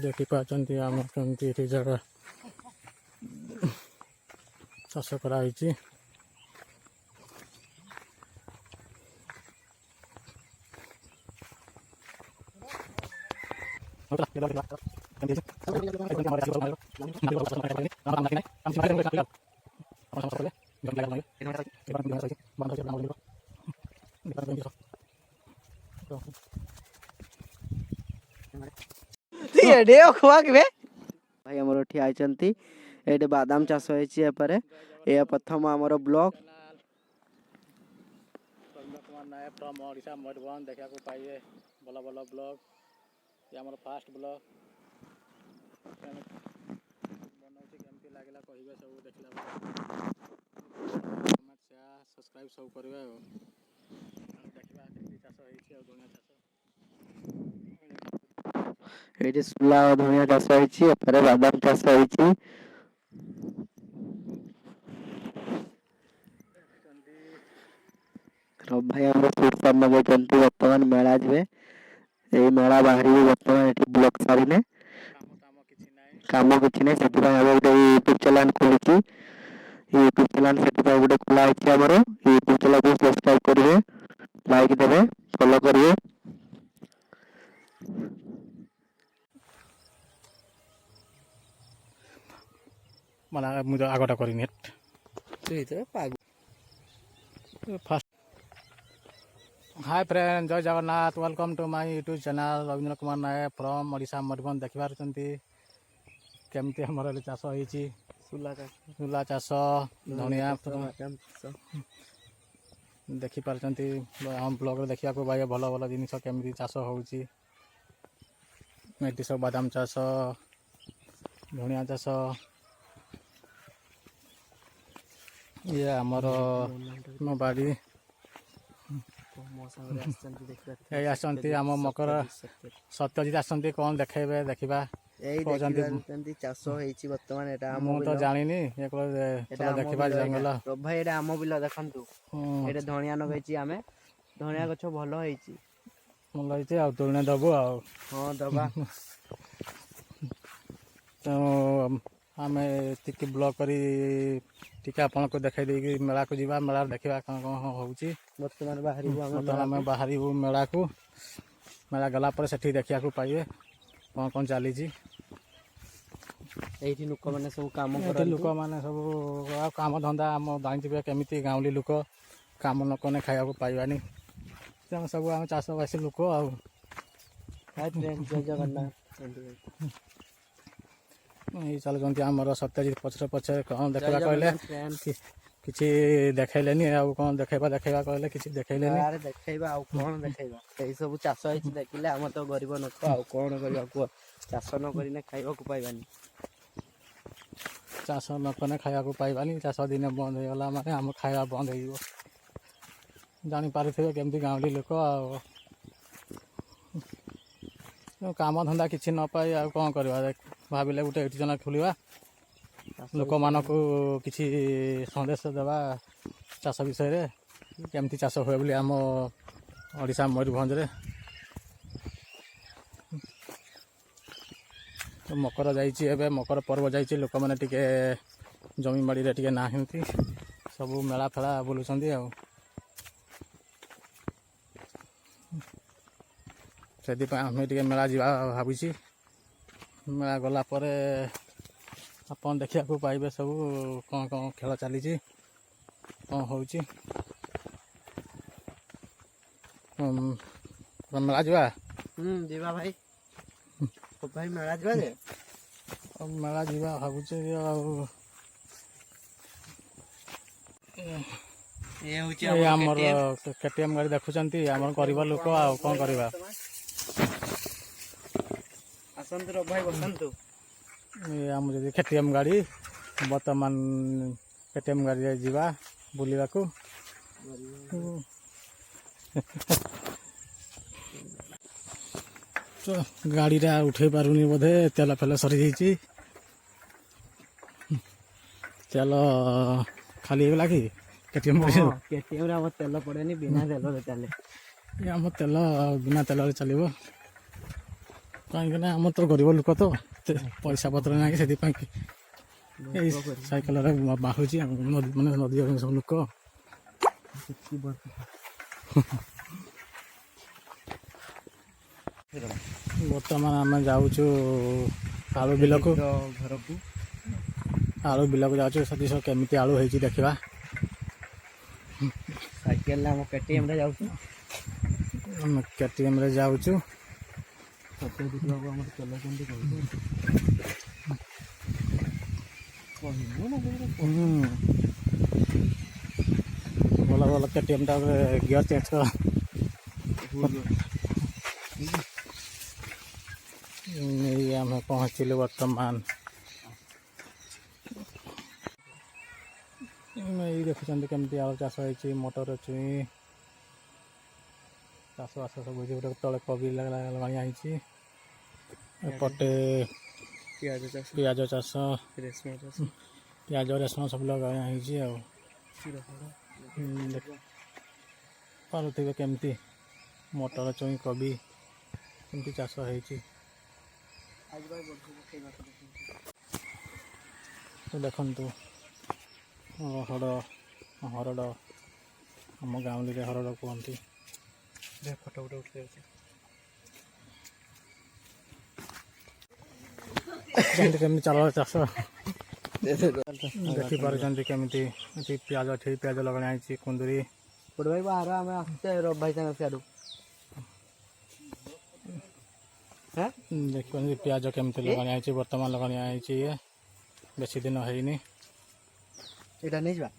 देखिपारे आम कमी जगह चाष कराई। भाई आमर ठिया ये बादाम चाष होती प्रथम आमर ब्लॉक देखा पाइए भल भल ब्लॉग ये आमर फास्ट ब्लॉग बनाऊँगी लगे कहे सब देखला कमेंट शेयर सब्सक्राइब सब करेंगे देखा चाष हो धनिया ये सुला धनिया चाष होती बादाम चाष होती भाई आम कीर्तन लगे बर्तमान मेला जी ये मेला बाहर बर्तमान ये ब्लॉक सारे कम कि ना से गोटे यूट्यूब चैनल खोली यूट्यूब चैनल से गोटे खोलाई आमर यूट्यूब चैनल को सब्सक्राइब करेंगे लाइक देवे फॉलो करेंगे माना मुझे आगटा कर फास्ट। हाय फ्रेंड जय Jagannath welcome to my YouTube channel Rabindra Kumar Nayak from Odisha Mayurbhanj देखिपारे केमती आमर चाष होती सुला चाष धनिया देखिपारे आम ब्लॉग देखा भाई भल भल जिनस केमी चाष होती सब बादाम चाष धनिया चाष ये आमर मो बाड़ी आम मकर सत्यजित आसती कौन देखेबे देखा चाष बर्तमान मु तो जानी देखा जंगल भाई ये आम बिल देखु ये धनिया लगे आम धनिया गछ भल भल तुलने दबु हाँ दबा तो आम टी ब्लॉग करी आपन को देखा दे मेला को जीवा मेला देखा कौन कौन होची बर्तमान बाहर मेला को मेला गला पर सेठी देखा पाइबे कौन कौन चली लोक मैंने सब काम लोक मैंने सब काम धंदा आम जानी केमी गाँवली लोक काम न कने खाया पाइबानी सब आम चाषवासी लोक चलुँच आमर सत्यजित पछरे पछरे कौन देखा कहले किसी देखैलेनी कौन देखा कहले किसी देखैलेनी देखा कौन देखा सब चाष देखिले आम तो गरीब लोक आ कौन कर चाष न कर खाइबा पाइबानी चाष न कने खाया पाइबानी चाष दिन बंद हो गला माने आम खाया बंद हो जानी पारे केमती गाँवली लोक काम धंदा किसी न पाई आ कौन करवा भाविले गोटे यूट्यूब चैनल खोलिया लोक मानक किसी संदेश देवा चाष विषय केमती चाष हुए बोली आम ओडिशा मयूरभंज रे मकर जाइए मकर पर्व जाइए लोक मैंने टिके जमी बाड़ी रे टिके नाहंती सब मेला फेला बुलुचंदी आम टे मेला जा भावी मेला गला परे आपन देखा पाइबे सब कौन कौन खेल चली कौन हो मेला जा भाई भाई मेला जा मेला जा भावुचे आमर केटीएम गाड़ी देखुंत आम गरीब लोक आ कौन करवा भाई बसंतु ये आम जब केटीएम गाड़ी बर्तमान केटीएम गाड़ी जावा बुलवा को तो गाड़ी उठे पारुनी बोधे तेल फेल सरी तेल खाली होगा कि କେଟିଏମ୍ କେଟିଏମ୍ରେ ଆମର ତେଲ ପଡ଼େନି, ବିନା ତେଲରେ ଚାଲେ। ଆମ ତେଲ ବିନା ତେଲରେ ଚାଲିବ, କାହିଁକିନା ଆମର ତ ଗରିବ ଲୋକ ତ ଏତେ ପଇସା ପତ୍ର ନାହିଁ, ସେଥିପାଇଁ ଏଇ ସାଇକେଲରେ ବାହୁଛି ମାନେ ନଦୀ ସବୁ ଲୋକ। ବର୍ତ୍ତମାନ ଆମେ ଯାଉଛୁ ଆଳୁ ବିଲକୁ, ଘରକୁ ଆଳୁ ବିଲକୁ ଯାଉଛୁ। ସେଠି ସବୁ କେମିତି ଆଳୁ ହେଇଛି ଦେଖିବା। ସାଇକେଲରେ ଆମ କେଟିଏମ୍ରେ ଯାଉଛୁ, ଆମେ କେଟିଏମ୍ରେ ଯାଉଛୁ। ସତ୍ୟଜିତ ବାବୁ ଆମର ଚଲାଉଛନ୍ତି ଭଲ ଭଲ କେଟିଏମ୍ଟା ଗିୟର ଚେଞ୍ଜ କର। ଏଇ ଆମେ ପହଞ୍ଚିଲୁ ବର୍ତ୍ତମାନ। ଏଇ ଦେଖୁଛନ୍ତି କେମିତି ଆଳୁ ଚାଷ ହେଇଛି, ମଟର ଛୁଇଁ ଚାଷବାସ ସବୁ ହେଇଛି। ଗୋଟେ ତଳେ କୋବି ଲଗାଣିଆ ହେଇଛି, ଏପଟେ ପିଆଜ ଚାଷ, ପିଆଜ ରସୁଣ ସବୁ ଲଗାଣିଆ ହେଇଛି। ଆଉ ପାରୁଥିବେ କେମିତି ମଟର ଛୁଇଁ କୋବି କେମିତି ଚାଷ ହେଇଛି। ଦେଖନ୍ତୁ ହରଡ଼ ଆମ ଗାଉଁଲିରେ ହରଡ଼ କୁହନ୍ତି। ଫଟୋ ଗୋଟେ ଉଠେଇ ଅଛି, କେମିତି ଚାଲ ଚାଷ ଦେଖିପାରୁଛନ୍ତି। କେମିତି ଏଠି ପିଆଜ ଅଛି, ପିଆଜ ଲଗାଣିଆ ହେଇଛି, କୁନ୍ଦୁରି। ଗୋଟେ ଭାଇ ବାହାର ଆମେ ଆସୁଛେ ରବ ଭାଇ ସାଙ୍ଗେ ସିଆଡ଼ୁ। ଦେଖୁଛନ୍ତି ପିଆଜ କେମିତି ଲଗାଣିଆ ହେଇଛି, ବର୍ତ୍ତମାନ ଲଗାଣିଆ ହେଇଛି, ଇଏ ବେଶୀ ଦିନ ହେଇନି। ଏଇଟା ନେଇଯିବା।